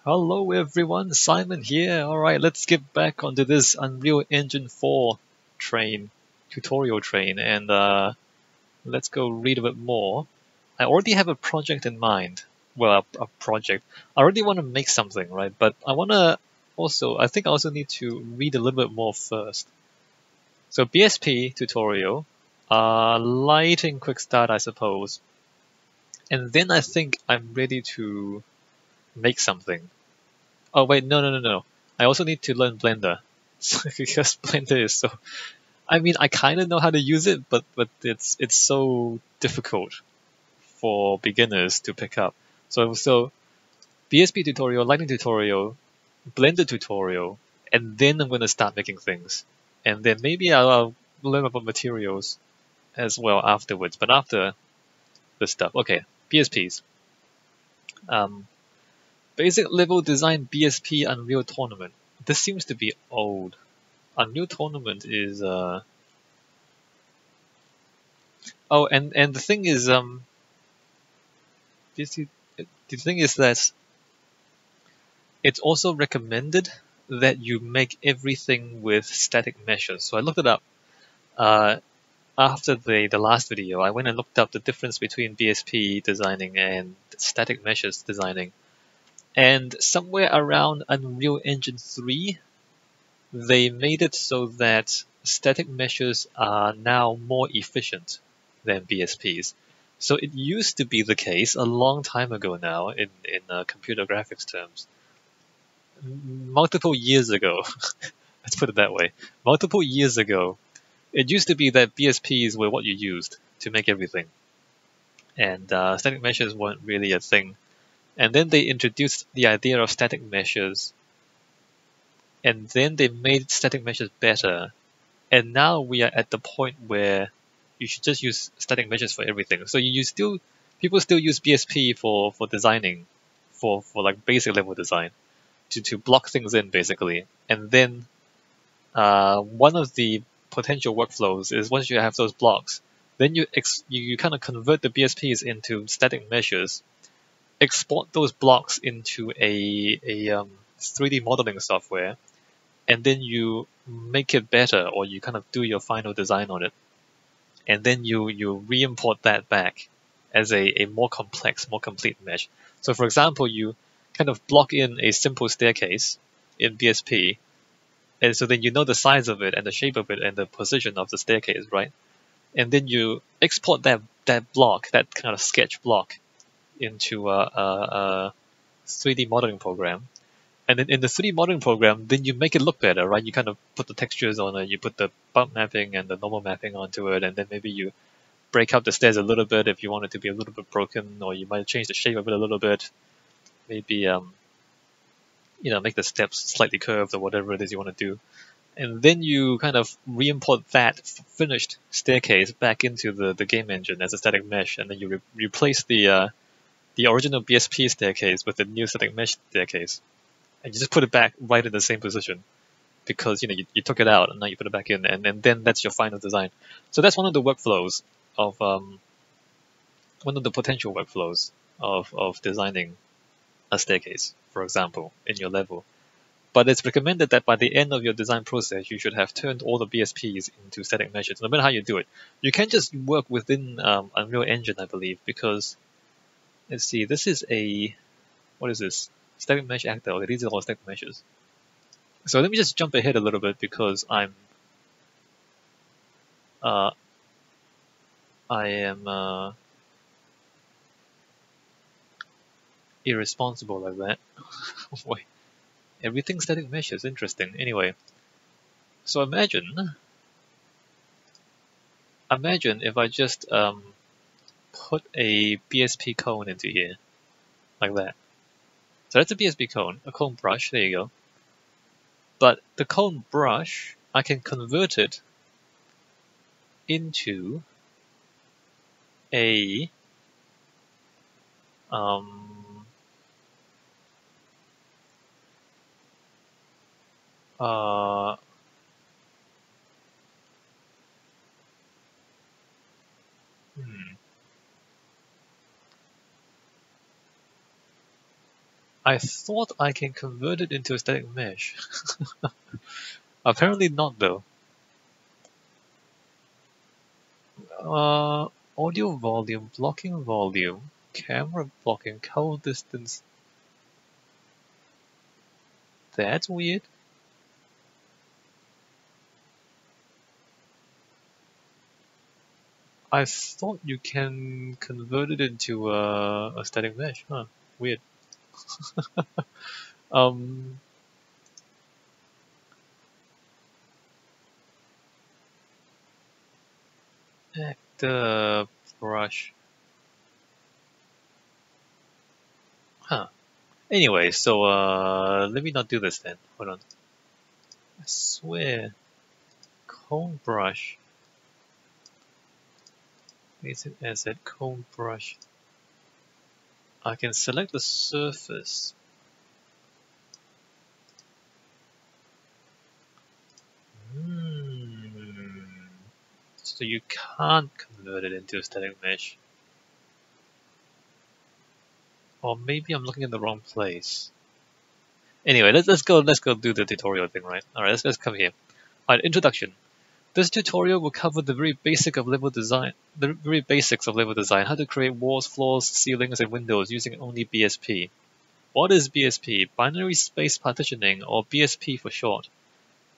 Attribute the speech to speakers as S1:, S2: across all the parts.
S1: Hello everyone, Simon here. Alright, let's get back onto this Unreal Engine 4 tutorial train, and let's go read a bit more. I already have a project in mind. Well, a project. I already want to make something, right? But I think I also need to read a little bit more first. So BSP tutorial, lighting quick start, I suppose. And then I think I'm ready to make something. Oh wait, no. I also need to learn Blender because Blender is so. I mean, I kind of know how to use it, but it's so difficult for beginners to pick up. So BSP tutorial, lighting tutorial, Blender tutorial, and then I'm gonna start making things, and then maybe I'll learn about materials as well afterwards. But after the stuff, okay, BSPs. Um, Basic level design BSP Unreal Tournament. This seems to be old. Unreal Tournament is oh, and the thing is BSP, the thing is that it's also recommended that you make everything with static meshes. So I looked it up. After the last video, I went and looked up the difference between BSP designing and static meshes designing. And somewhere around Unreal Engine 3, they made it so that static meshes are now more efficient than BSPs. So it used to be the case a long time ago now in computer graphics terms. Multiple years ago, let's put it that way, multiple years ago, it used to be that BSPs were what you used to make everything. And static meshes weren't really a thing. And then they introduced the idea of static meshes, and then they made static meshes better. And now we are at the point where you should just use static meshes for everything. So people still use BSP for designing, for like basic level design, to block things in basically. And then one of the potential workflows is once you have those blocks, then you kind of convert the BSPs into static meshes, export those blocks into a 3D modeling software, and then you make it better, or you kind of do your final design on it, and then you re-import that back as a more complex, more complete mesh. So for example, you kind of block in a simple staircase in BSP, and so then you know the size of it and the shape of it and the position of the staircase, right? And then you export that block, that kind of sketch block, into a 3D modeling program. And then in the 3D modeling program, then you make it look better, right? You kind of put the textures on it, you put the bump mapping and the normal mapping onto it, and then maybe you break up the stairs a little bit if you want it to be a little bit broken, or you might change the shape of it a little bit. Maybe make the steps slightly curved or whatever it is you want to do. And then you kind of re-import that finished staircase back into the game engine as a static mesh, and then you replace the original BSP staircase with the new static mesh staircase, and you just put it back right in the same position because you took it out and now you put it back in, and then that's your final design. So that's one of the workflows of one of the potential workflows of designing a staircase, for example, in your level. But it's recommended that by the end of your design process, you should have turned all the BSPs into static meshes, no matter how you do it. You can't just work within Unreal Engine, I believe, because, let's see, this is what is this? Static mesh actor. Okay, these are all static meshes. So let me just jump ahead a little bit because I am irresponsible like that. Wait, everything static meshes, interesting. Anyway, so imagine if I just put a BSP cone into here, like that. So that's a BSP cone, a cone brush, there you go. But the cone brush, I can convert it into a I thought I can convert it into a static mesh. Apparently not though. Audio volume, blocking volume, camera blocking, code distance. That's weird. I thought you can convert it into a static mesh. Huh, weird. Um, actor brush. Huh. Anyway, so let me not do this then. Hold on. I swear, cone brush. Basic asset, cone brush. I can select the surface. So you can't convert it into a static mesh. Or maybe I'm looking in the wrong place. Anyway, let's go do the tutorial thing, right? Alright, let's come here. Alright, introduction. This tutorial will cover the very basics of level design, how to create walls, floors, ceilings, and windows using only BSP. What is BSP? Binary Space Partitioning, or BSP for short,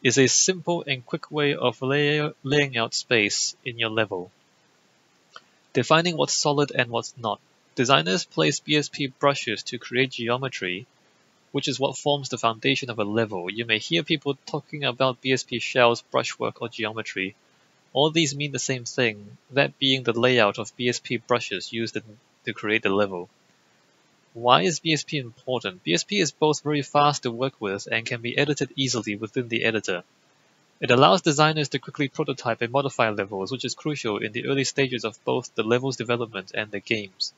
S1: is a simple and quick way of laying out space in your level. Defining what's solid and what's not. Designers place BSP brushes to create geometry, which is what forms the foundation of a level. You may hear people talking about BSP shells, brushwork, or geometry. All these mean the same thing, that being the layout of BSP brushes used to create the level. Why is BSP important? BSP is both very fast to work with and can be edited easily within the editor. It allows designers to quickly prototype and modify levels, which is crucial in the early stages of both the level's development and the games.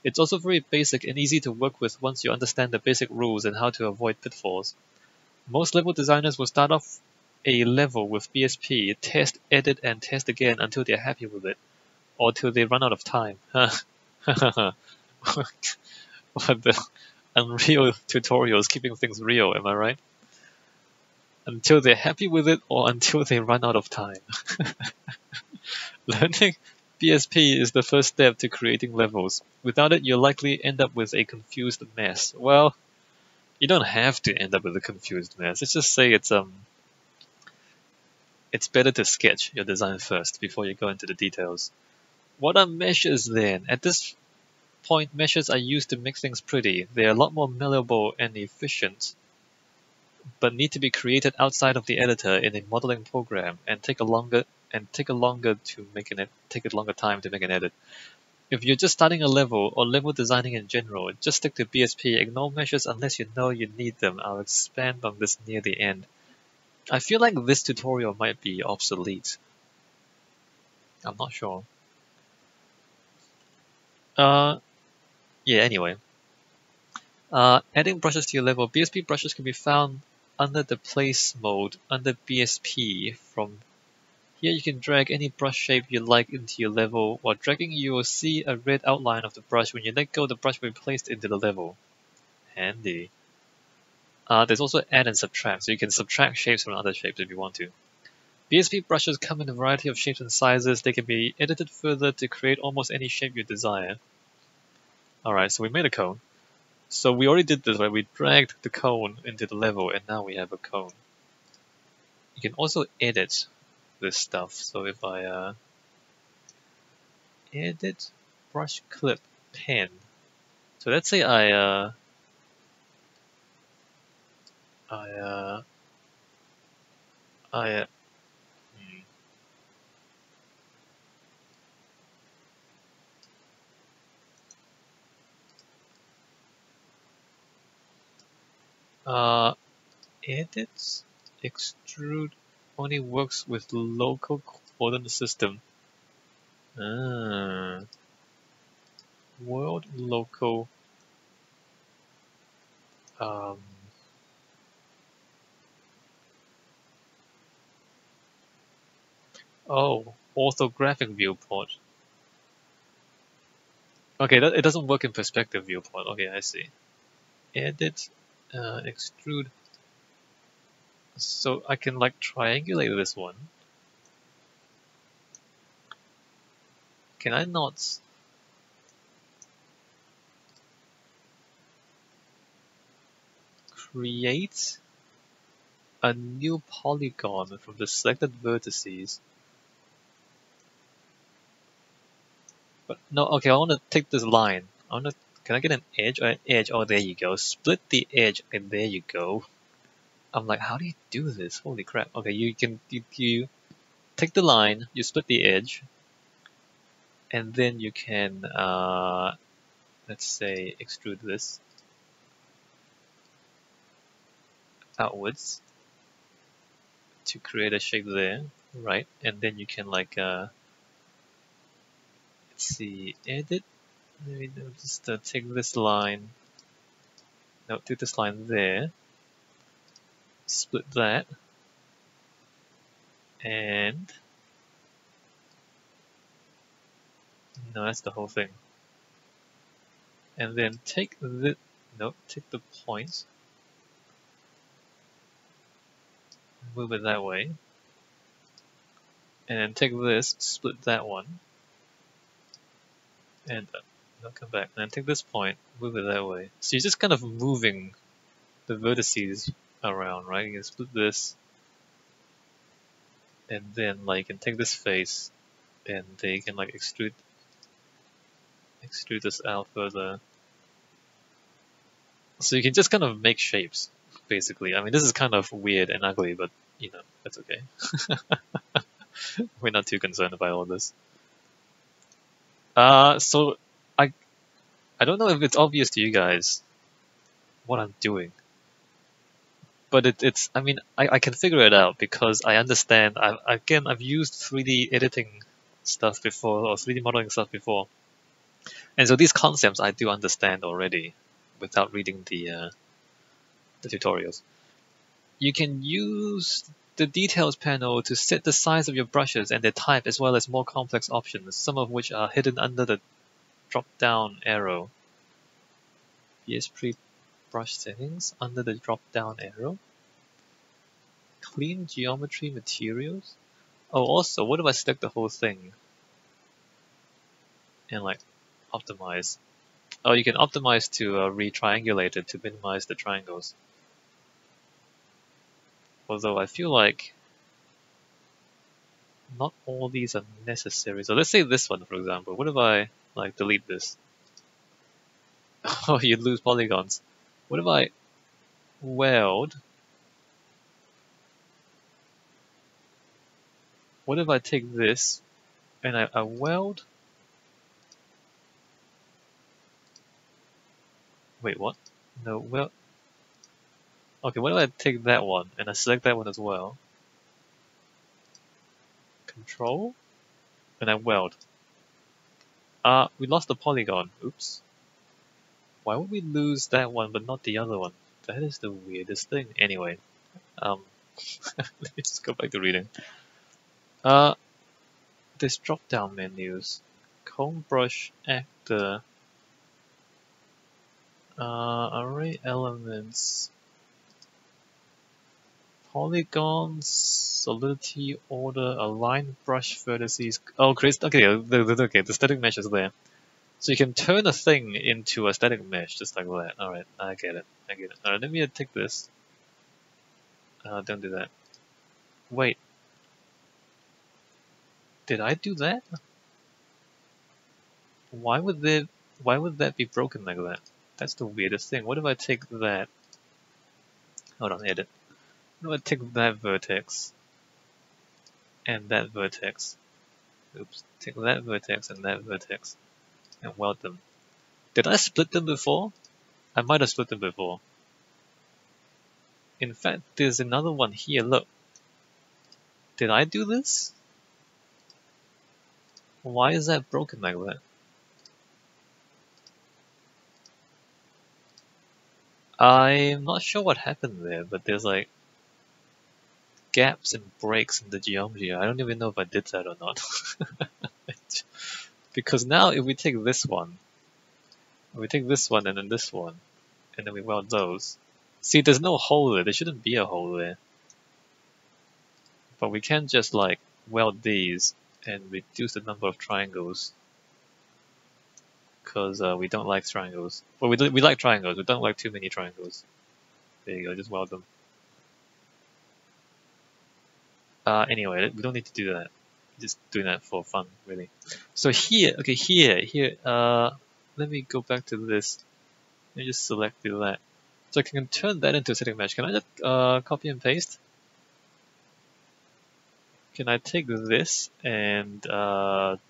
S1: It's also very basic and easy to work with once you understand the basic rules and how to avoid pitfalls. Most level designers will start off a level with BSP, test, edit, and test again until they're happy with it, or till they run out of time. What the Unreal tutorials keeping things real, am I right? Until they're happy with it or until they run out of time. Learning BSP is the first step to creating levels. Without it, you'll likely end up with a confused mess. Well, you don't have to end up with a confused mess. Let's just say it's better to sketch your design first before you go into the details. What are meshes then? At this point, meshes are used to make things pretty. They're a lot more malleable and efficient, but need to be created outside of the editor in a modeling program and take a longer time to make an edit. If you're just starting a level or level designing in general, just stick to BSP. Ignore meshes unless you know you need them. I'll expand on this near the end. I feel like this tutorial might be obsolete. I'm not sure. Yeah, anyway. Adding brushes to your level. BSP brushes can be found under the place mode under BSP. From here you can drag any brush shape you like into your level. While dragging, you will see a red outline of the brush. When you let go, the brush will be placed into the level. Handy. There's also add and subtract, so you can subtract shapes from other shapes if you want to. BSP brushes come in a variety of shapes and sizes. They can be edited further to create almost any shape you desire. Alright, so we made a cone. So we already did this, right? We dragged the cone into the level and now we have a cone. You can also edit this stuff. So if I edit brush clip pen. So let's say edits extrude only works with local coordinate system. World local orthographic viewport. Okay, it doesn't work in perspective viewport. Okay, I see. edit, extrude. So I can like triangulate this one. Can I not? Create a new polygon from the selected vertices. But no, okay, I want to take this line. Can I get an edge or an edge? Oh, there you go. Split the edge, and there you go. I'm like, how do you do this? Holy crap. Okay, you take the line, you split the edge, and then you can, let's say, extrude this outwards to create a shape there, right? And then you can like, let's see, edit. Maybe just take this line. No, take this line there. Split that. And no, that's the whole thing. And then take the take the points, move it that way, and then take this, split that one, and come back, and then take this point, move it that way. So you're just kind of moving the vertices around, right? You can split this, and then like you can take this face, and they can like extrude this out further. So you can just kind of make shapes, basically. I mean, this is kind of weird and ugly, but you know, that's okay. We're not too concerned about all this. So I don't know if it's obvious to you guys what I'm doing, but it's. I mean, I can figure it out because I understand. I've used 3D editing stuff before or 3D modeling stuff before, and so these concepts I do understand already without reading the tutorials. You can use the details panel to set the size of your brushes and their type, as well as more complex options, some of which are hidden under the drop-down arrow. BSP brush settings under the drop-down arrow. Clean geometry materials. Oh, also, what if I select the whole thing and like optimize? Oh, you can optimize to re-triangulate it to minimize the triangles. Although I feel like not all these are necessary. So let's say this one, for example. What if I like delete this? Oh, you'd lose polygons. What if I weld? What if I take this and I weld? Wait, what? No, well. Okay, what if I take that one and I select that one as well? Control, and I weld. We lost the polygon. Oops. Why would we lose that one but not the other one? That is the weirdest thing. Anyway, let me just go back to reading. This drop-down menus, comb brush actor, array elements, polygons, solidity, order, align brush vertices. Oh, okay, okay, the static mesh is there. So you can turn a thing into a static mesh, just like that. Alright, I get it. Alright, let me take this. Don't do that. Wait. Did I do that? Why would that be broken like that? That's the weirdest thing. What if I take that? Hold on, edit. What if I take that vertex and that vertex? Oops, take that vertex and that vertex and weld them. Did I split them before? I might have split them before. In fact, there's another one here, look. Did I do this? Why is that broken like that? I'm not sure what happened there, but there's like gaps and breaks in the geometry. I don't even know if I did that or not. Because now if we take this one and then this one, and then we weld those. See, there's no hole there. There shouldn't be a hole there. But we can just like weld these and reduce the number of triangles. Because we don't like triangles. Well, we like triangles. We don't like too many triangles. There you go. Just weld them. Anyway, we don't need to do that. Just doing that for fun, really. So here, okay, here. Let me go back to this. Let me just select that. So I can turn that into a static mesh. Can I just copy and paste? Can I take this and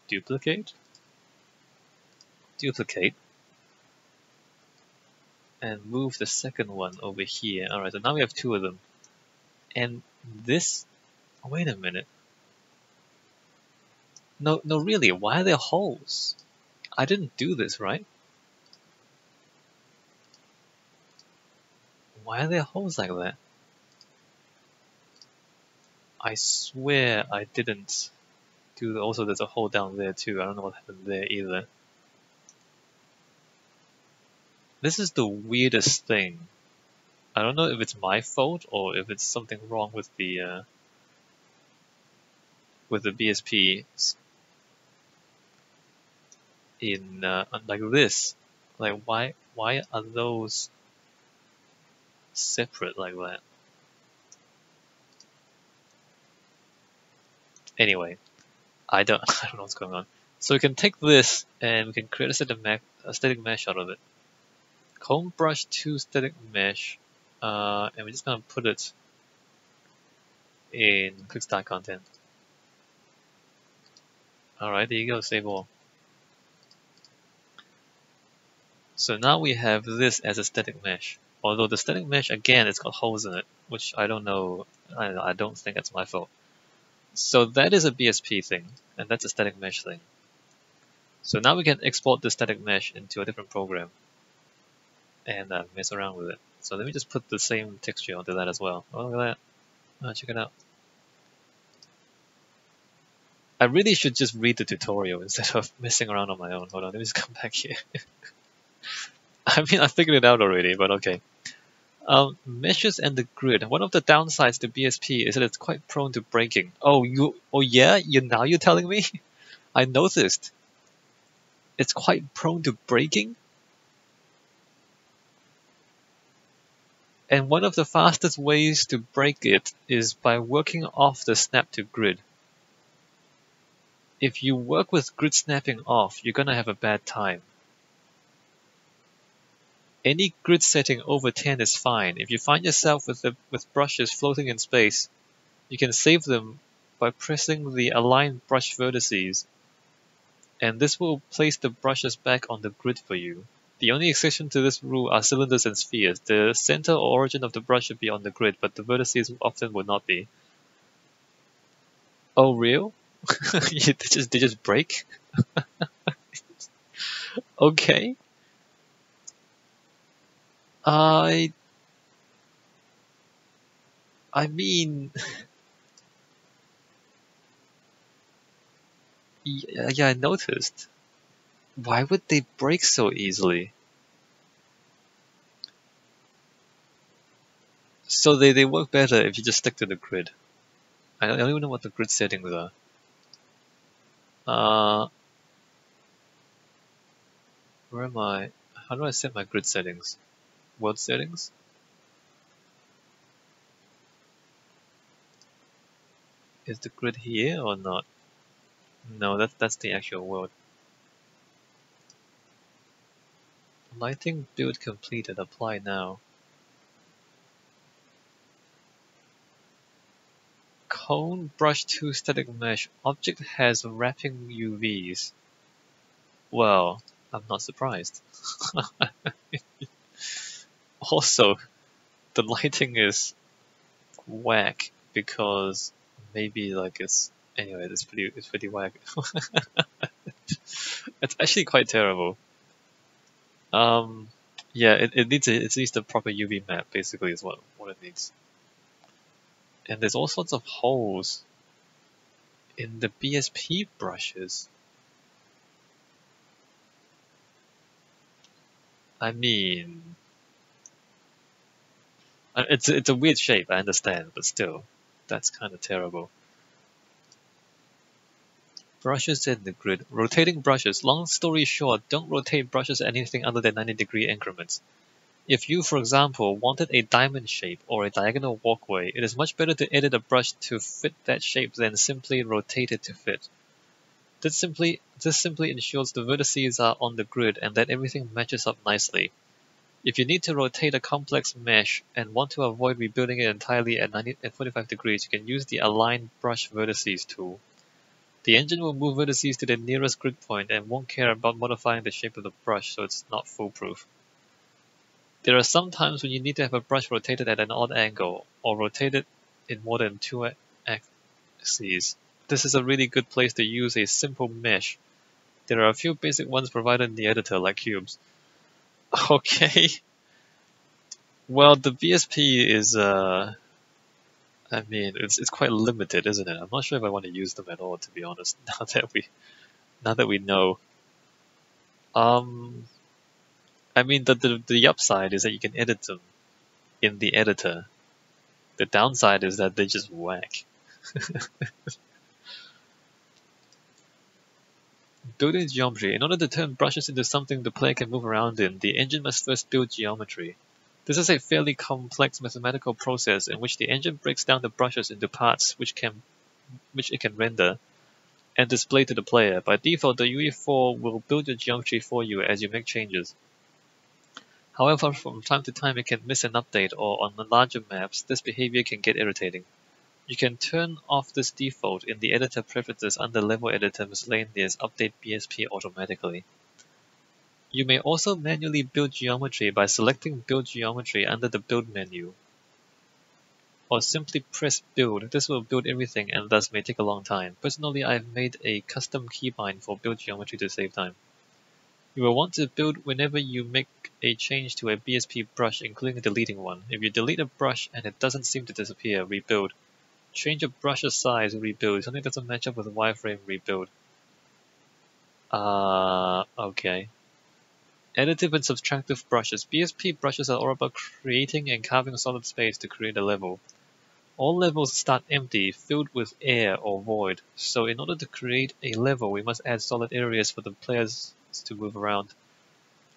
S1: duplicate, and move the second one over here? Alright, so now we have two of them. And this, wait a minute. No, really, why are there holes? I didn't do this, right? Why are there holes like that? I swear I didn't do. Also, there's a hole down there too. I don't know what happened there either. This is the weirdest thing. I don't know if it's my fault or if it's something wrong with the BSP in like this. Like why are those separate like that? Anyway, I don't know what's going on. So we can take this and we can create a static mesh out of it. Cone brush to static mesh, and we're just gonna put it in quick start content. Alright, there you go, save all. So now we have this as a static mesh. Although the static mesh, again, it's got holes in it, which I don't know, I don't think that's my fault. So that is a BSP thing, and that's a static mesh thing. So now we can export the static mesh into a different program and mess around with it. So let me just put the same texture onto that as well. Oh, look at that. Check it out. I really should just read the tutorial instead of messing around on my own. Hold on, let me just come back here. I mean, I figured it out already, but okay. Meshes and the grid. One of the downsides to BSP is that it's quite prone to breaking. Oh yeah? Now you're telling me? I noticed. It's quite prone to breaking? And one of the fastest ways to break it is by working off the snap to grid. If you work with grid snapping off, you're gonna have a bad time. Any grid setting over 10 is fine. If you find yourself with brushes floating in space, you can save them by pressing the Align Brush Vertices, and this will place the brushes back on the grid for you. The only exception to this rule are cylinders and spheres. The center or origin of the brush should be on the grid, but the vertices often will not be. Oh, real? they just break? Okay. I mean, yeah, I noticed. Why would they break so easily? So they work better if you just stick to the grid. I don't even know what the grid settings are. Where am I? How do I set my grid settings? World settings? Is the grid here or not? No, that's the actual world. Lighting build completed. Apply now. Cone brush to static mesh. Object has wrapping UVs. Well, I'm not surprised. Also, the lighting is whack because maybe like it's anyway. It's pretty whack. It's actually quite terrible. Yeah, it needs the proper UV map. Basically, is what it needs. And there's all sorts of holes in the BSP brushes. I mean, It's a weird shape, I understand, but still, that's kind of terrible. Brushes in the grid. Rotating brushes. Long story short, don't rotate brushes anything other than 90-degree increments. If you, for example, wanted a diamond shape or a diagonal walkway, it is much better to edit a brush to fit that shape than simply rotate it to fit. This simply ensures the vertices are on the grid and that everything matches up nicely. If you need to rotate a complex mesh and want to avoid rebuilding it entirely at 45 degrees, you can use the Align Brush Vertices tool. The engine will move vertices to the nearest grid point and won't care about modifying the shape of the brush, so it's not foolproof. There are some times when you need to have a brush rotated at an odd angle, or rotated in more than 2 axes. This is a really good place to use a simple mesh. There are a few basic ones provided in the editor, like cubes. Okay. Well, the BSP is, I mean, it's quite limited, isn't it? I'm not sure if I want to use them at all, to be honest. Now that we know. I mean, the upside is that you can edit them in the editor. The downside is that they just whack. Building geometry. In order to turn brushes into something the player can move around in, the engine must first build geometry. This is a fairly complex mathematical process in which the engine breaks down the brushes into parts which it can render and display to the player. By default, the UE4 will build your geometry for you as you make changes. However, from time to time it can miss an update, or on the larger maps, this behavior can get irritating. You can turn off this default in the editor preferences under Level Editor Miscellaneous Update BSP automatically. You may also manually build geometry by selecting Build Geometry under the Build menu, or simply press Build. This will build everything and thus may take a long time. Personally, I've made a custom keybind for Build Geometry to save time. You will want to build whenever you make a change to a BSP brush, including deleting one. If you delete a brush and it doesn't seem to disappear, rebuild. Change a brush's size, rebuild. Something doesn't match up with wireframe, rebuild. Okay. Additive and subtractive brushes. BSP brushes are all about creating and carving a solid space to create a level. All levels start empty, filled with air or void. So in order to create a level, we must add solid areas for the players to move around.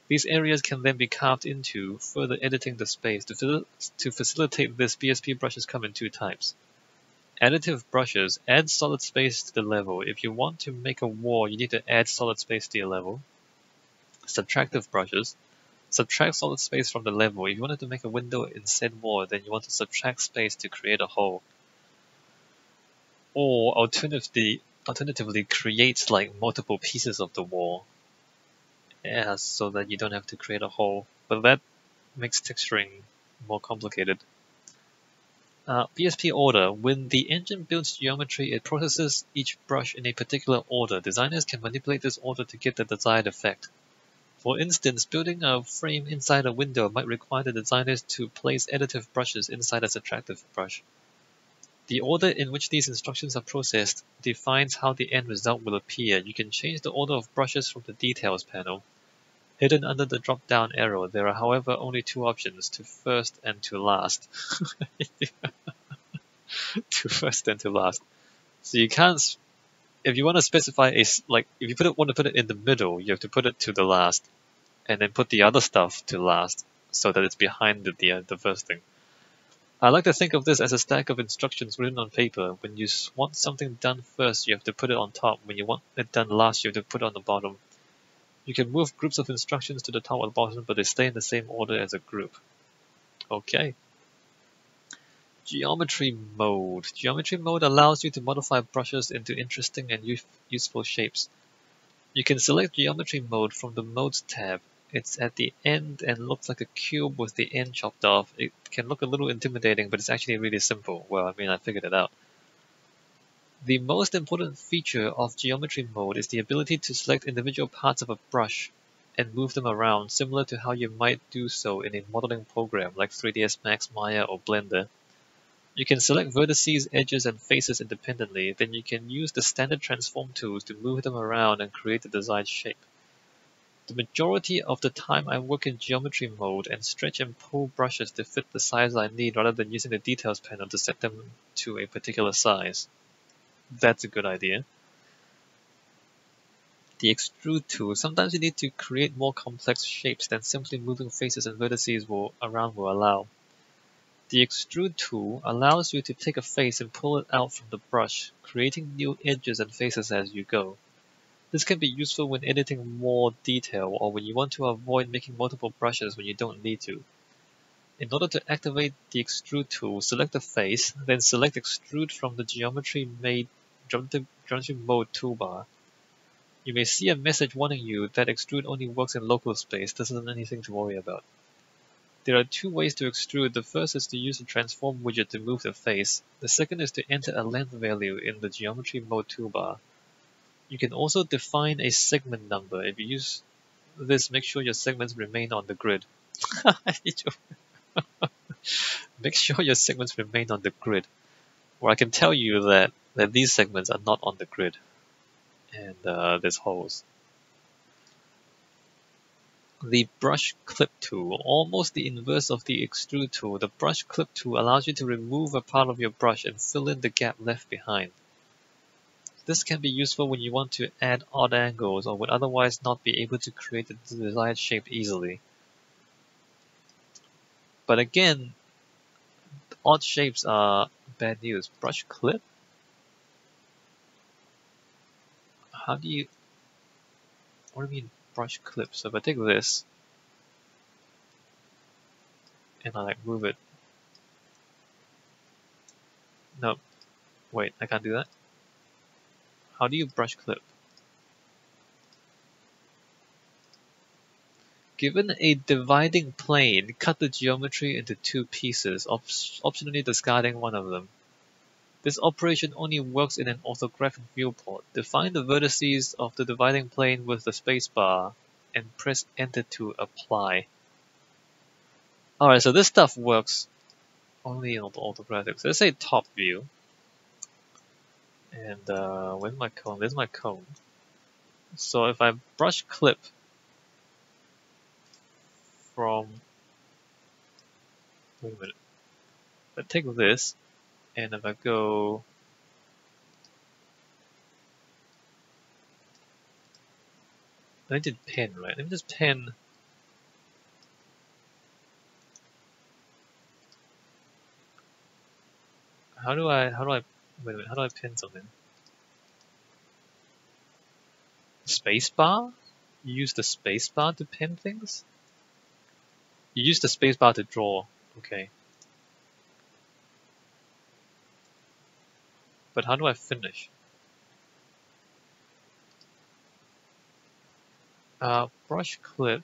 S1: These areas can then be carved into, further editing the space. To facilitate this, BSP brushes come in two types. Additive brushes add solid space to the level. If you want to make a wall, you need to add solid space to your level. Subtractive brushes subtract solid space from the level. If you wanted to make a window in said wall, then you want to subtract space to create a hole. Or alternatively create like multiple pieces of the wall. Yeah, so that you don't have to create a hole. But that makes texturing more complicated. BSP order. When the engine builds geometry, it processes each brush in a particular order. Designers can manipulate this order to get the desired effect. For instance, building a frame inside a window might require the designers to place additive brushes inside a subtractive brush. The order in which these instructions are processed defines how the end result will appear. You can change the order of brushes from the Details panel. Hidden under the drop-down arrow, there are however only two options, to first and to last. To first and to last. So you can't, if you want to specify if you want to put it in the middle, you have to put it to the last, and then put the other stuff to last, so that it's behind the first thing. I like to think of this as a stack of instructions written on paper. When you want something done first, you have to put it on top. When you want it done last, you have to put it on the bottom. You can move groups of instructions to the top or the bottom, but they stay in the same order as a group. Okay. Geometry mode. Geometry mode allows you to modify brushes into interesting and useful shapes. You can select Geometry mode from the Modes tab. It's at the end and looks like a cube with the end chopped off. It can look a little intimidating, but it's actually really simple. Well, I mean, I figured it out. The most important feature of Geometry mode is the ability to select individual parts of a brush and move them around, similar to how you might do so in a modeling program like 3ds Max, Maya, or Blender. You can select vertices, edges, and faces independently, then you can use the standard transform tools to move them around and create the desired shape. The majority of the time I work in geometry mode and stretch and pull brushes to fit the size I need rather than using the details panel to set them to a particular size. That's a good idea. The extrude tool. Sometimes you need to create more complex shapes than simply moving faces and vertices around will allow. The extrude tool allows you to take a face and pull it out from the brush, creating new edges and faces as you go. This can be useful when editing more detail or when you want to avoid making multiple brushes when you don't need to. In order to activate the extrude tool, select the face, then select extrude from the geometry mode toolbar. You may see a message warning you that extrude only works in local space. This isn't anything to worry about. There are two ways to extrude. The first is to use the transform widget to move the face. The second is to enter a length value in the geometry mode toolbar. You can also define a segment number. If you use this, make sure your segments remain on the grid. Make sure your segments remain on the grid. Or I can tell you that these segments are not on the grid. And there's holes. The brush clip tool, almost the inverse of the extrude tool. The brush clip tool allows you to remove a part of your brush and fill in the gap left behind. This can be useful when you want to add odd angles or would otherwise not be able to create the desired shape easily. But again, odd shapes are bad news. Brush clip? What do you mean brush clip? So if I take this and I move it. No, wait, I can't do that. How do you brush clip? Given a dividing plane, cut the geometry into two pieces, optionally discarding one of them. This operation only works in an orthographic viewport. Define the vertices of the dividing plane with the spacebar and press enter to apply. Alright, so this stuff works only in orthographic. So let's say top view. And where's my cone? There's my cone. So if I brush clip from, wait a minute. If I take this and if I go I did pen, right? Let me just pen. How do I wait a minute, how do I pin something? Spacebar? You use the spacebar to pin things? You use the spacebar to draw. Okay. But how do I finish? Brush clip.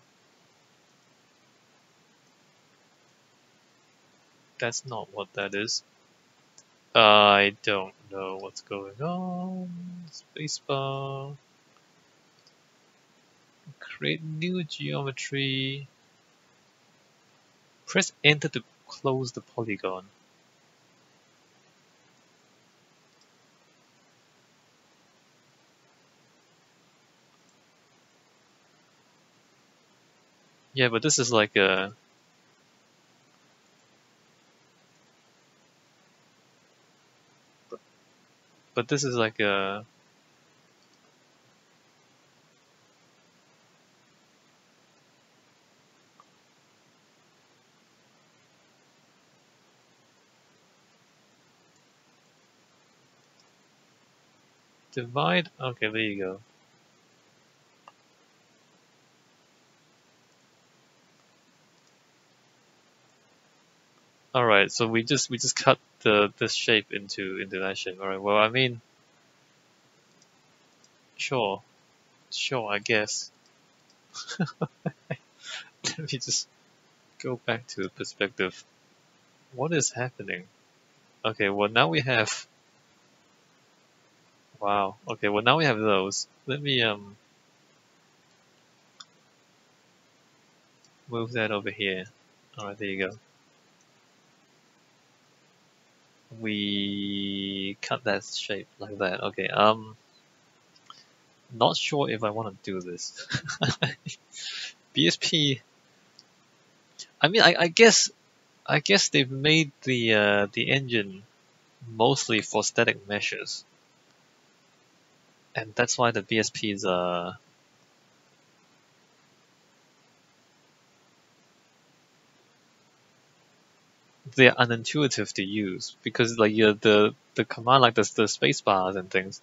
S1: That's not what that is. I don't know what's going on. Spacebar. Create new geometry. Press enter to close the polygon. Yeah, but this is like a... But this is like a... Divide? Okay, there you go. Alright, so we just cut this shape into that shape. Alright, well I mean, sure, I guess. Let me just go back to the perspective. What is happening? Okay, well now we have... Wow, okay, well now we have those. Let me move that over here. Alright, there you go. We cut that shape like that. Okay, Not sure if I want to do this. BSP. I mean, I guess they've made the engine mostly for static meshes, and that's why the BSPs are. They're unintuitive to use because like the command like the space bars and things.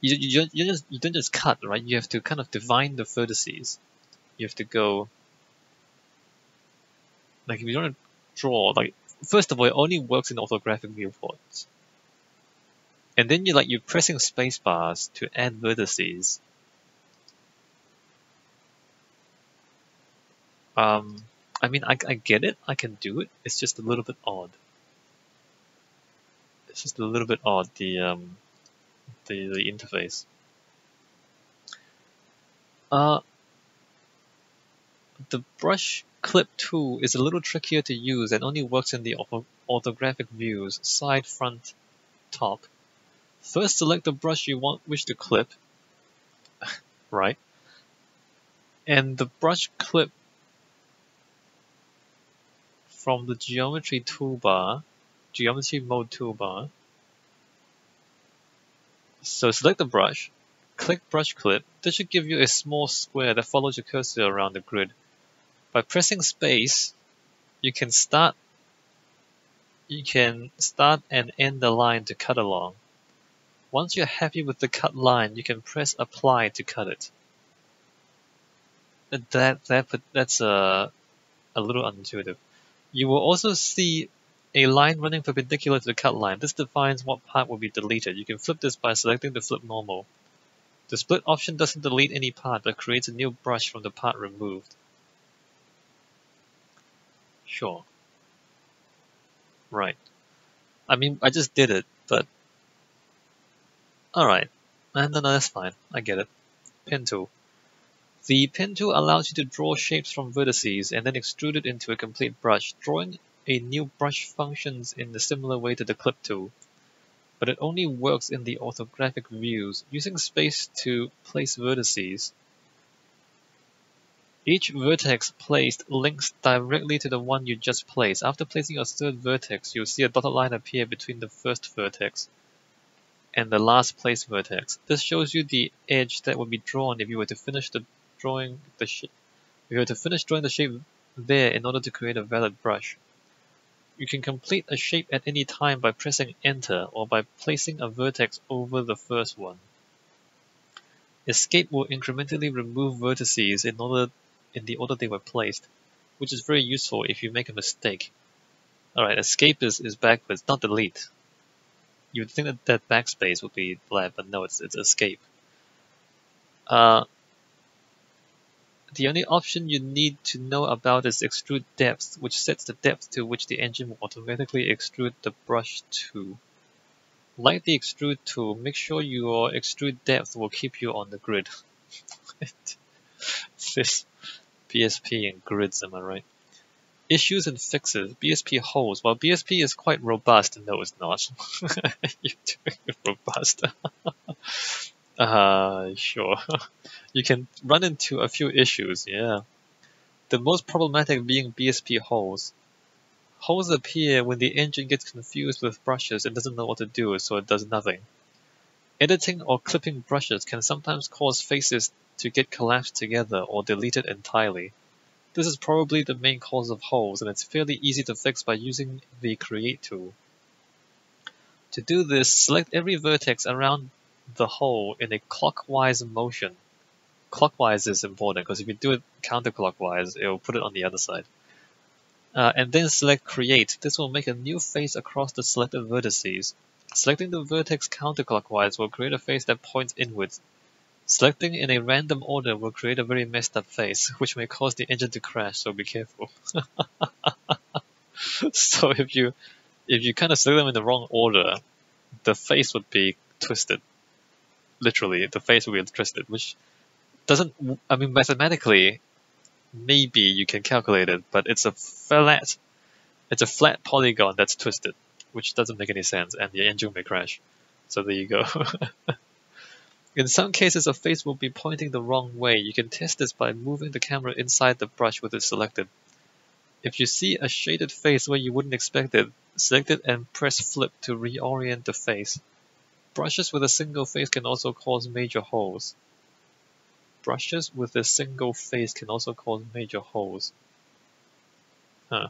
S1: You don't just cut, right? You have to kind of define the vertices. You have to go like if you want to draw like first of all it only works in orthographic viewports. And then you're pressing space bars to add vertices. I mean I get it, I can do it. It's just a little bit odd. It's just a little bit odd the interface. The brush clip tool is a little trickier to use and only works in the orthographic views, side, front, top. First select the brush you wish to clip, right? And the brush clip from the geometry mode toolbar. So select the brush, click brush clip. This should give you a small square that follows your cursor around the grid. By pressing space, you can start and end the line to cut along. Once you're happy with the cut line, you can press apply to cut it. That's a little unintuitive. You will also see a line running perpendicular to the cut line. This defines what part will be deleted. You can flip this by selecting the flip normal. The split option doesn't delete any part but creates a new brush from the part removed. Sure. Right. I mean, I just did it, but alright. No, that's fine. I get it. Pen tool. The pen tool allows you to draw shapes from vertices and then extrude it into a complete brush. Drawing a new brush functions in a similar way to the clip tool, but it only works in the orthographic views. Using space to place vertices. Each vertex placed links directly to the one you just placed. After placing your third vertex, you'll see a dotted line appear between the first vertex and the last placed vertex. This shows you the edge that would be drawn if you were to finish drawing the shape there in order to create a valid brush. You can complete a shape at any time by pressing enter or by placing a vertex over the first one. Escape will incrementally remove vertices in the order they were placed, which is very useful if you make a mistake. Alright, escape is backwards, not delete. You would think that backspace would be left, but no, it's escape. The only option you need to know about is extrude depth, which sets the depth to which the engine will automatically extrude the brush to. Like the extrude tool, make sure your extrude depth will keep you on the grid. This BSP and grids, am I right? Issues and fixes. BSP holes. While BSP is quite robust, no it's not. You're doing it robust. Sure. You can run into a few issues, yeah. The most problematic being BSP holes. Holes appear when the engine gets confused with brushes and doesn't know what to do, so it does nothing. Editing or clipping brushes can sometimes cause faces to get collapsed together or deleted entirely. This is probably the main cause of holes, and it's fairly easy to fix by using the Create tool. To do this, select every vertex around the hole in a clockwise motion. Clockwise is important because if you do it counterclockwise, it will put it on the other side. And then select Create. This will make a new face across the selected vertices. Selecting the vertex counterclockwise will create a face that points inwards. Selecting in a random order will create a very messed up face, which may cause the engine to crash, so be careful. So if you kind of select them in the wrong order, the face would be twisted. Literally, the face will be twisted, which doesn't, I mean, mathematically, maybe you can calculate it, but it's a flat polygon that's twisted, which doesn't make any sense, and the engine may crash. So there you go. In some cases, a face will be pointing the wrong way. You can test this by moving the camera inside the brush with it selected. If you see a shaded face where you wouldn't expect it, select it and press flip to reorient the face. Brushes with a single face can also cause major holes. Brushes with a single face can also cause major holes. Huh.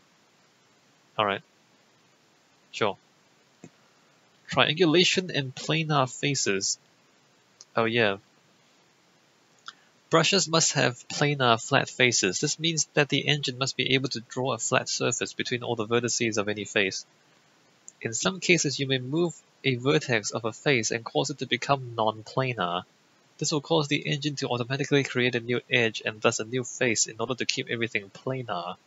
S1: Alright. Sure. Triangulation and planar faces. Oh yeah. Brushes must have planar flat faces. This means that the engine must be able to draw a flat surface between all the vertices of any face. In some cases, you may move a vertex of a face and cause it to become non-planar. This will cause the engine to automatically create a new edge and thus a new face in order to keep everything planar.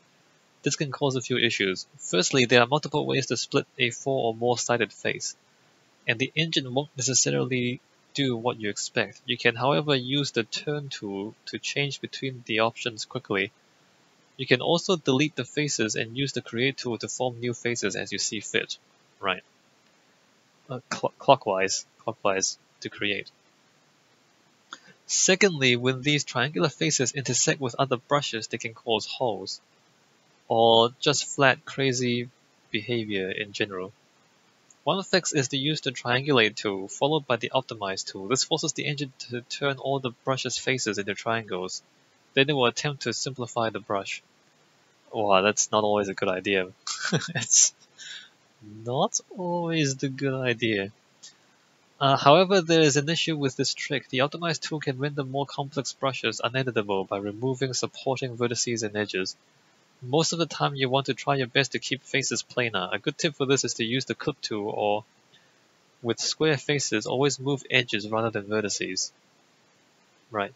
S1: This can cause a few issues. Firstly, there are multiple ways to split a 4 or more sided face, and the engine won't necessarily do what you expect. You can, however, use the turn tool to change between the options quickly. You can also delete the faces and use the create tool to form new faces as you see fit. Right. Clockwise to create. Secondly, when these triangular faces intersect with other brushes, they can cause holes, or just flat crazy behavior in general. One fix is to use the triangulate tool, followed by the optimize tool. This forces the engine to turn all the brush's faces into triangles. Then it will attempt to simplify the brush. Wow, that's not always a good idea. It's not always the good idea. However, there is an issue with this trick. The optimize tool can render more complex brushes uneditable by removing supporting vertices and edges. Most of the time you want to try your best to keep faces planar. A good tip for this is to use the clip tool, or with square faces, always move edges rather than vertices. Right.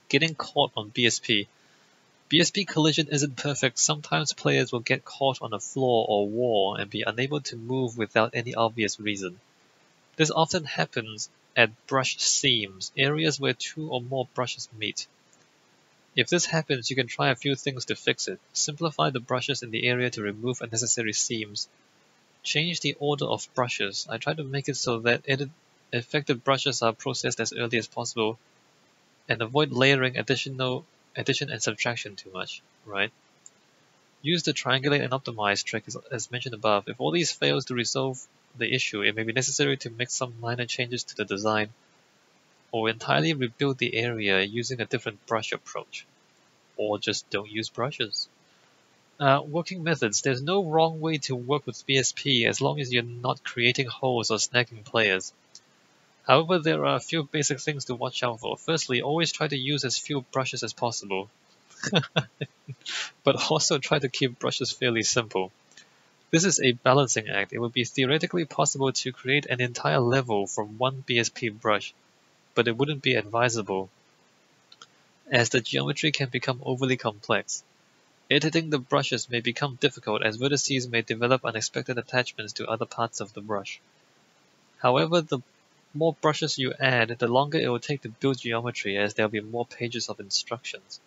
S1: Getting caught on BSP. BSP collision isn't perfect. Sometimes players will get caught on a floor or wall and be unable to move without any obvious reason. This often happens at brush seams, areas where 2 or more brushes meet. If this happens, you can try a few things to fix it. Simplify the brushes in the area to remove unnecessary seams. Change the order of brushes. I try to make it so that affected brushes are processed as early as possible, and avoid layering addition and subtraction too much, right? Use the triangulate and optimize trick as mentioned above. If all these fails to resolve the issue, it may be necessary to make some minor changes to the design, or entirely rebuild the area using a different brush approach. Or just don't use brushes. Working methods. There's no wrong way to work with BSP as long as you're not creating holes or snagging players. However, there are a few basic things to watch out for. Firstly, always try to use as few brushes as possible. But also try to keep brushes fairly simple. This is a balancing act. It would be theoretically possible to create an entire level from one BSP brush, but it wouldn't be advisable, as the geometry can become overly complex. Editing the brushes may become difficult as vertices may develop unexpected attachments to other parts of the brush. However, the more brushes you add, the longer it will take to build geometry, as there will be more pages of instructions.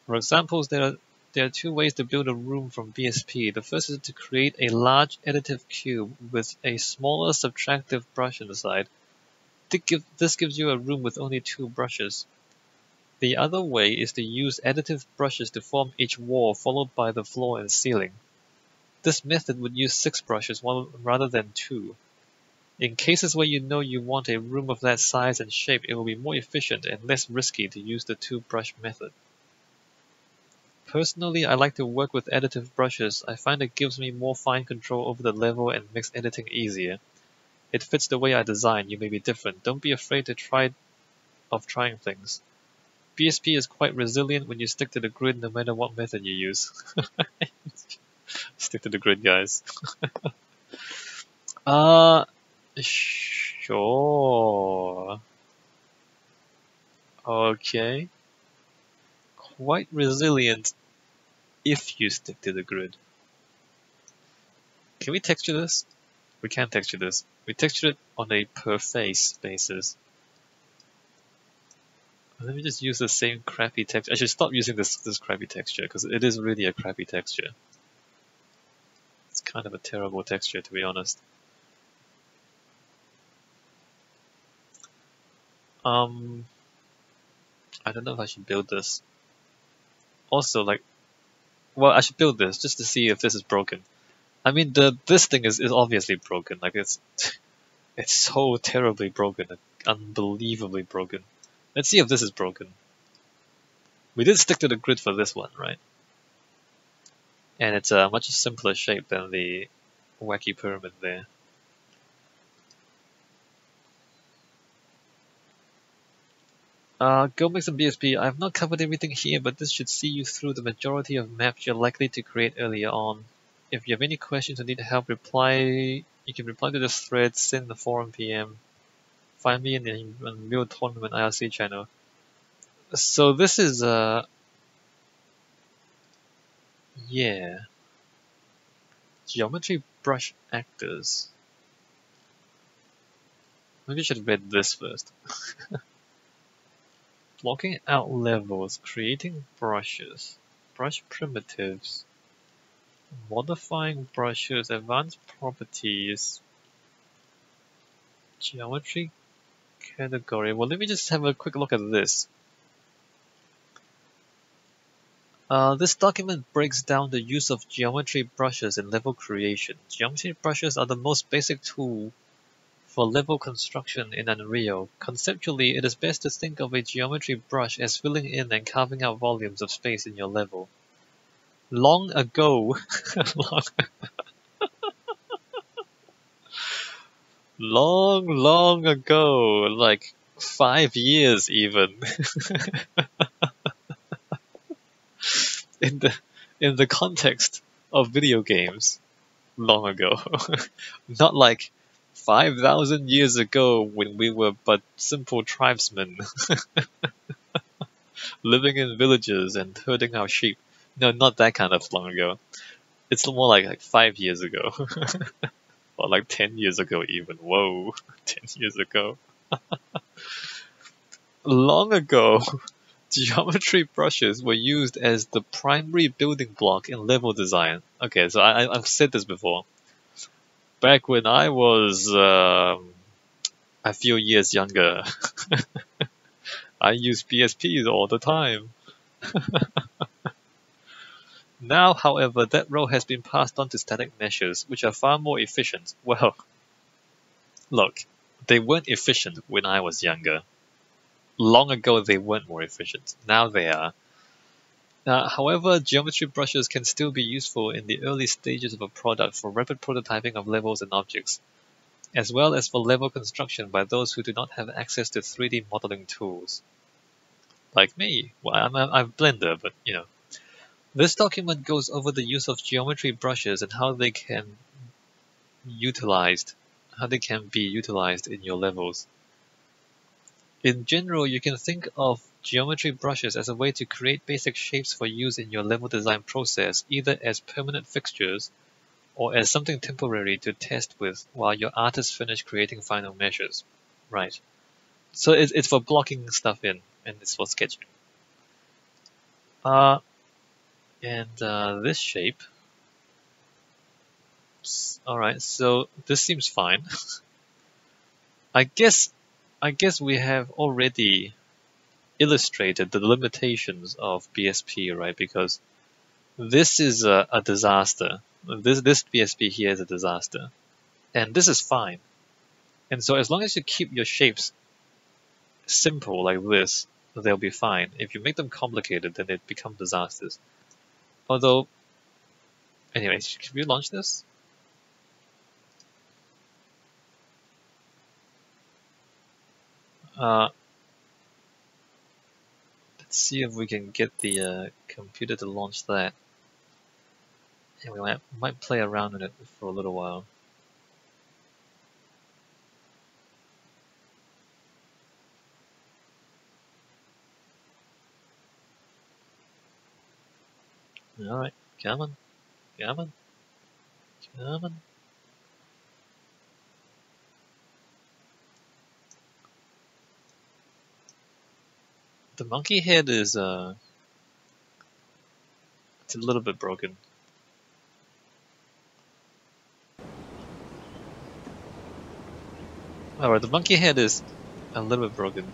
S1: For examples, there are 2 ways to build a room from BSP. The first is to create a large additive cube with a smaller subtractive brush inside. This gives you a room with only 2 brushes. The other way is to use additive brushes to form each wall, followed by the floor and ceiling. This method would use 6 brushes rather than 2. In cases where you know you want a room of that size and shape, it will be more efficient and less risky to use the 2-brush method. Personally, I like to work with additive brushes. I find it gives me more fine control over the level and makes editing easier. It fits the way I design. You may be different. Don't be afraid to trying things. BSP is quite resilient when you stick to the grid no matter what method you use. Stick to the grid, guys. Sure. Okay. Quite resilient if you stick to the grid. Can we texture this? We can texture this. We texture it on a per face basis. Let me just use the same crappy texture. I should stop using this crappy texture because it is really a crappy texture. It's kind of a terrible texture, to be honest. I don't know if I should build this. Also, like, well, I should build this just to see if this is broken. I mean, this thing is obviously broken. Like, it's so terribly broken, unbelievably broken. Let's see if this is broken. We did stick to the grid for this one, right? And it's a much simpler shape than the wacky pyramid there. Go make some BSP. I've not covered everything here, but this should see you through the majority of maps you're likely to create earlier on. If you have any questions or need help, you can reply to the thread, send the forum PM. Find me in the Real Tournament IRC channel. So this is, yeah. Geometry brush actors. Maybe I should have read this first. Blocking out levels, creating brushes, brush primitives, modifying brushes, advanced properties, geometry category. Well, let me just have a quick look at this. This document breaks down the use of geometry brushes in level creation. Geometry brushes are the most basic tool for level construction in Unreal. Conceptually, it is best to think of a geometry brush as filling in and carving out volumes of space in your level. Long ago, long ago, like 5 years even, in the context of video games, long ago, not like 5,000 years ago when we were but simple tribesmen living in villages and herding our sheep. No, not that kind of long ago. It's more like 5 years ago. Or like 10 years ago even. Whoa, 10 years ago. Long ago, geometry brushes were used as the primary building block in level design. Okay, so I've said this before. Back when I was a few years younger, I used BSPs all the time. Now, however, that role has been passed on to static meshes, which are far more efficient. Well, look, they weren't efficient when I was younger. Long ago, they weren't more efficient. Now they are. However, geometry brushes can still be useful in the early stages of a product for rapid prototyping of levels and objects, as well as for level construction by those who do not have access to 3D modeling tools. Like me. Well, I'm a Blender, but you know. This document goes over the use of geometry brushes and how they can be utilized in your levels. In general, you can think of geometry brushes as a way to create basic shapes for use in your level design process, either as permanent fixtures or as something temporary to test with while your artists finish creating final meshes. Right. So it's for blocking stuff in, and it's for sketching. This shape. Alright, so this seems fine. I guess we have already illustrated the limitations of BSP, right? Because this is a disaster. This BSP here is a disaster. And this is fine. And so as long as you keep your shapes simple like this, they'll be fine. If you make them complicated, then they become disasters. Although, anyways, can we launch this? Let's see if we can get the computer to launch that. And we might play around in it for a little while. Alright, come on. Come on. Come on. The monkey head is it's a little bit broken. Alright, the monkey head is a little bit broken.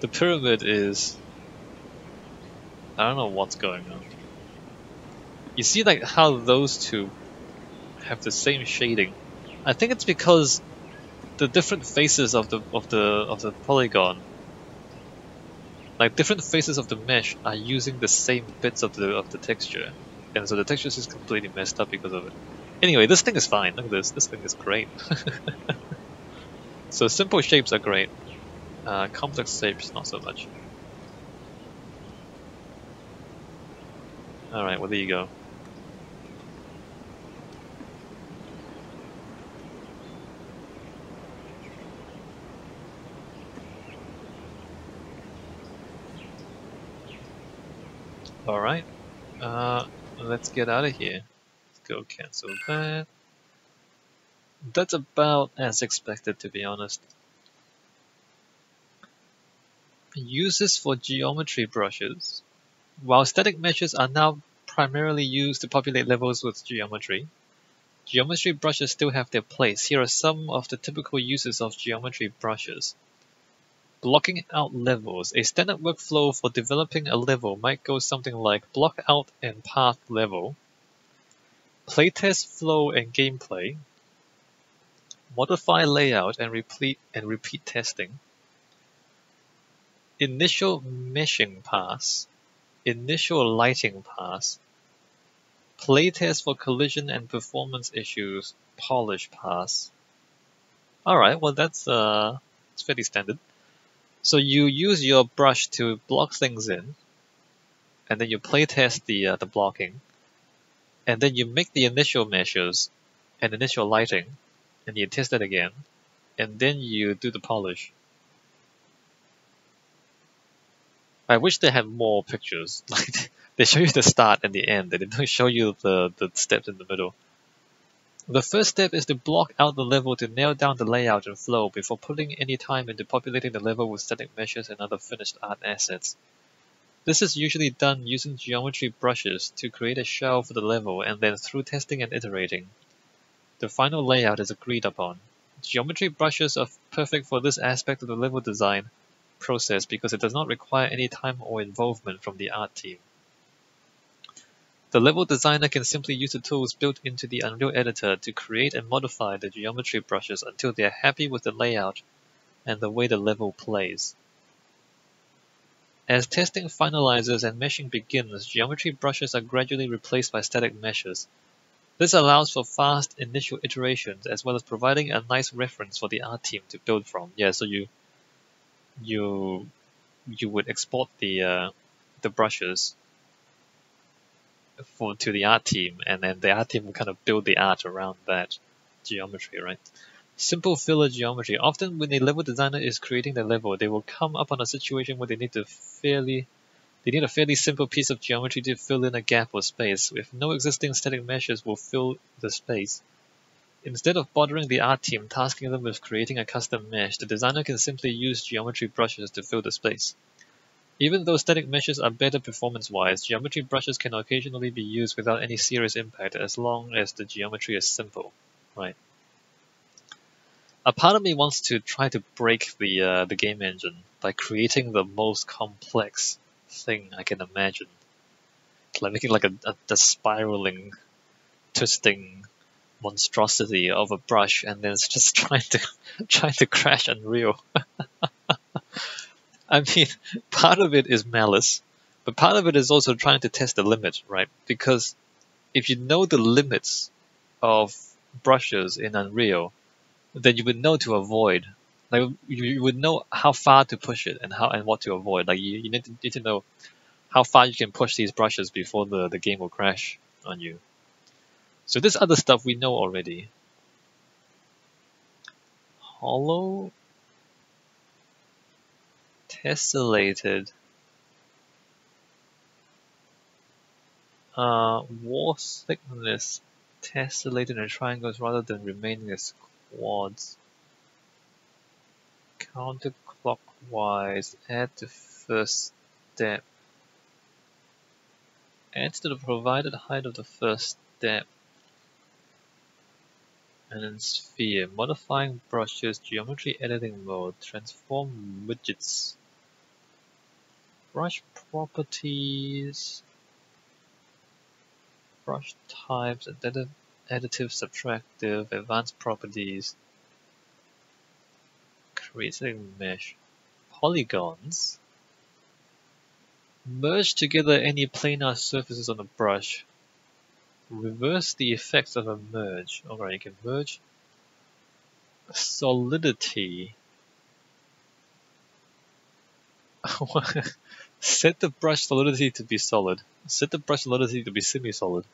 S1: The pyramid is... I don't know what's going on. You see like how those two have the same shading. I think it's because the different faces of the polygon, like different faces of the mesh, are using the same bits of the texture, and so the texture is just completely messed up because of it. Anyway, this thing is fine. Look at this. This thing is great. So simple shapes are great. Complex shapes not so much. All right, well there you go. All right. Let's get out of here. Let's go cancel that. That's about as expected, to be honest. Uses for geometry brushes. While static meshes are now primarily used to populate levels with geometry, geometry brushes still have their place. Here are some of the typical uses of geometry brushes. Blocking out levels. A standard workflow for developing a level might go something like block out and path level, playtest flow and gameplay, modify layout and repeat testing, initial meshing pass, initial lighting pass, playtest for collision and performance issues, polish pass. Alright, well that's it's fairly standard. So you use your brush to block things in, and then you playtest the blocking, and then you make the initial meshes and initial lighting, and you test it again, and then you do the polish. I wish they had more pictures. Like they show you the start and the end, and they don't show you the steps in the middle. The first step is to block out the level to nail down the layout and flow before putting any time into populating the level with static meshes and other finished art assets. This is usually done using geometry brushes to create a shell for the level, and then through testing and iterating, the final layout is agreed upon. Geometry brushes are perfect for this aspect of the level design process because it does not require any time or involvement from the art team. The level designer can simply use the tools built into the Unreal Editor to create and modify the geometry brushes until they are happy with the layout and the way the level plays. As testing finalizes and meshing begins, geometry brushes are gradually replaced by static meshes. This allows for fast initial iterations as well as providing a nice reference for the art team to build from. Yeah, so you would export the brushes to the art team, and then the art team will kind of build the art around that geometry, right? Simple filler geometry. Often when a level designer is creating the level, they will come up on a situation where they need a fairly simple piece of geometry to fill in a gap or space. If no existing static meshes will fill the space, instead of bothering the art team tasking them with creating a custom mesh, the designer can simply use geometry brushes to fill the space. Even though static meshes are better performance-wise, geometry brushes can occasionally be used without any serious impact as long as the geometry is simple, right? A part of me wants to try to break the game engine by creating the most complex thing I can imagine, like making like a spiraling, twisting monstrosity of a brush, and then it's just trying to crash Unreal. I mean, part of it is malice, but part of it is also trying to test the limit, right? Because if you know the limits of brushes in Unreal, then you would know to avoid. Like you would know how far to push it and what to avoid. Like you need to know how far you can push these brushes before the game will crash on you. So this other stuff we know already. Hollow, tessellated, wall thickness, tessellated in triangles rather than remaining as quads. Counterclockwise, add the first step. Add to the provided height of the first step. And then sphere, modifying brushes, geometry editing mode, transform widgets, brush properties, brush types, additive, subtractive, advanced properties, creating mesh, polygons, merge together any planar surfaces on a brush, reverse the effects of a merge. Alright, you can merge solidity. Set the brush solidity to be solid. Set the brush solidity to be semi-solid.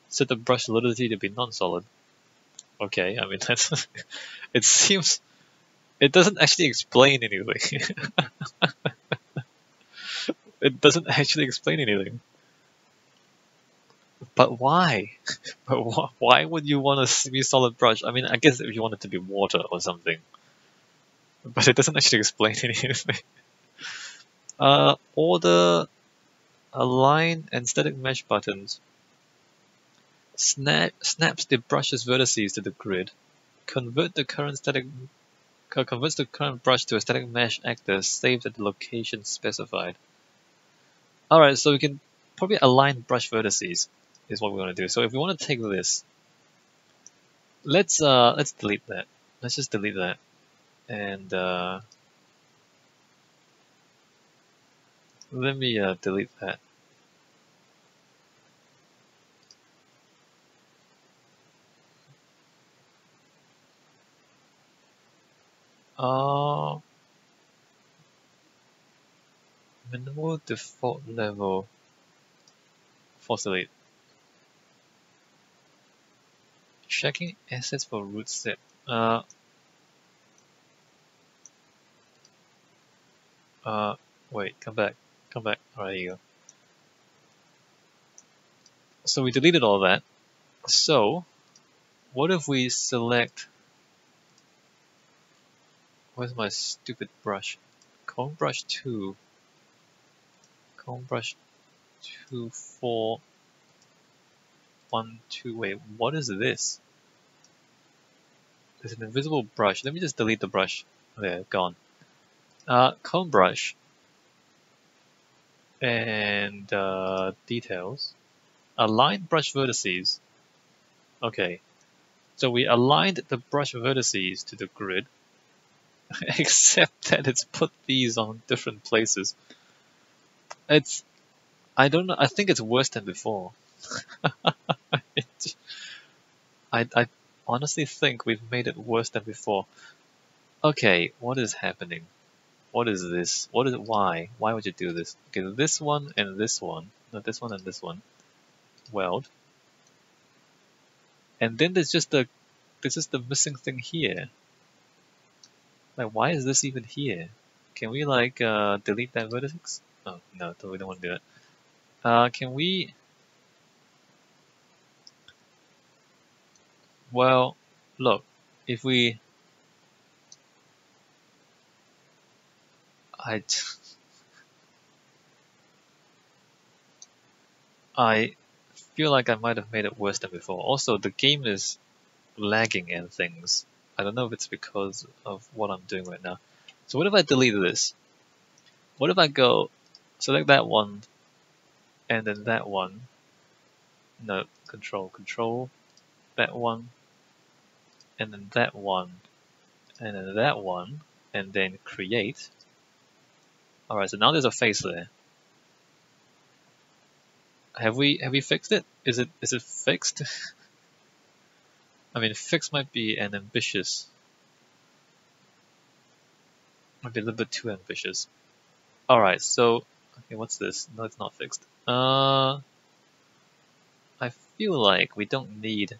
S1: Set the brush solidity to be non-solid. Okay, I mean that's it seems it doesn't actually explain anything. It doesn't actually explain anything. But why? But why would you want a semi-solid brush? I mean, I guess if you want it to be water or something. But it doesn't actually explain anything. Order, align, and static mesh buttons. Snaps the brush's vertices to the grid. Converts the current brush to a static mesh actor saved at the location specified. Alright, so we can probably align brush vertices is what we want to do. So if we want to take this, let's delete that. Let's just delete that. And let me delete that. Minimal default level. Force delete. Checking assets for root set. Wait, come back. Alright, here you go. So we deleted all that. So, what if we select... Where's my stupid brush? Comb brush 2. Comb brush 2, 4, 1, 2. Wait, what is this? There's an invisible brush. Let me just delete the brush. There, gone. Comb brush. And details. Align brush vertices. Okay. So we aligned the brush vertices to the grid. Except that it's put these on different places. I don't know, I think it's worse than before. I honestly think we've made it worse than before. Okay, what is happening? What is this? Why? Why would you do this? Okay, this one and this one. No, this one and this one. Weld. And then there's just the missing thing here. Like, why is this even here? Can we like delete that vertex? Oh no, we don't want to do it. Can we? Well, look, if we, I feel like I might have made it worse than before. Also, the game is lagging and things. I don't know if it's because of what I'm doing right now. So what if I delete this? What if I go select that one and then that one? No, control, that one, and then that one, and then that one, and then create. Alright, so now there's a face there. Have we fixed it? Is it fixed? I mean, fixed might be an ambitious. Might be a little bit too ambitious. Alright, so okay, what's this? No, it's not fixed. I feel like we don't need.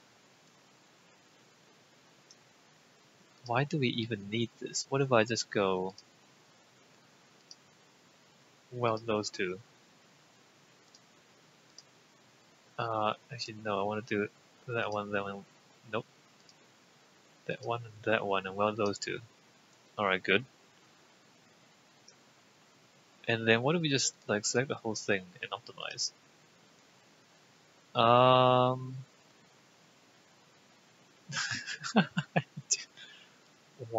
S1: Why do we even need this? What if I just go weld those two? Actually no, I want to do that one, nope. That one, and weld those two. Alright, good. And then what if we just like select the whole thing and optimize?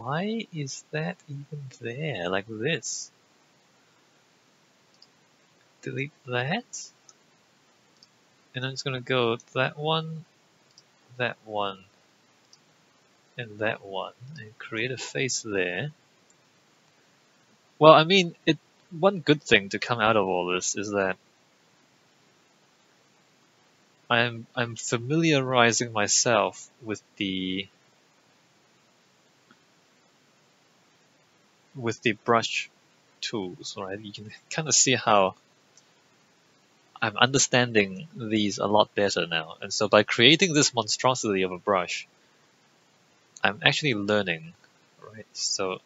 S1: why is that even there like this? Delete that. And I'm just gonna go that one, and that one, and create a face there. Well, I mean, one good thing to come out of all this is that I'm familiarizing myself with the brush tools, right? You can kind of see how I'm understanding these a lot better now. And so by creating this monstrosity of a brush, I'm actually learning, right? So